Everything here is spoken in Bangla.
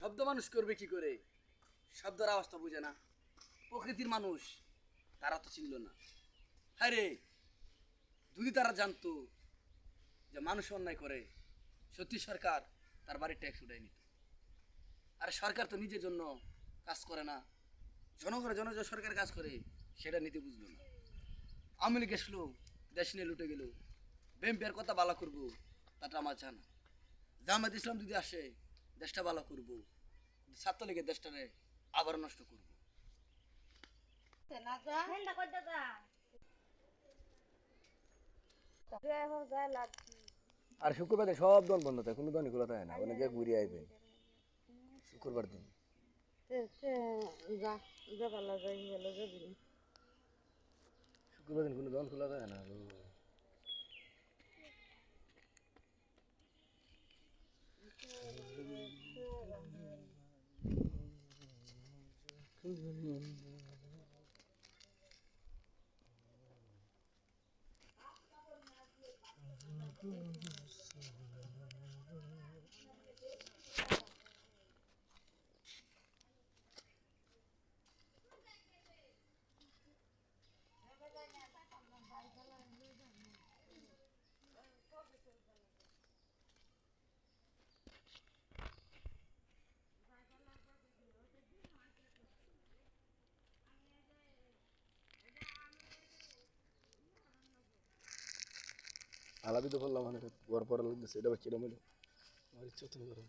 শব্দ মানুষ করবে কি করে? শব্দের আওয়াজটা বুঝে না। প্রকৃতির মানুষ তারা তো চিনল না। হ্যাঁ রে, যদি তারা জানতো যে মানুষ অন্যায় করে, সত্যি সরকার তার বাড়ির ট্যাক্স উঠাই নিত। আর সরকার তো নিজের জন্য কাজ করে না, জনগণের জন্য যে সরকার কাজ করে সেটা নিতে বুঝলো না। আওয়ামী লীগ আসলো, দেশ নিয়ে লুটে গেল। বিএনপির কথা ভালো করবো তাটা আমার জানা। জামায়াত ইসলাম যদি আসে দেশটা ভালো করবো, ছাত্রলীগের দেশটারে আবার নষ্ট করবো। আর শুক্রবার দিন সব দোকান বন্ধ থাকে, কোনো দোকানই খোলা থাকে না, অনেকে ঘুরে আইবেন শুক্রবার দিন। শুক্রবার দিন কোনো দোকান খোলা থাকে না। আলাদা তো বললাম মানে ঘর পড়া লাগতেছে, এটা বাচ্চারা মিলো আমার ইচ্ছা তো করো।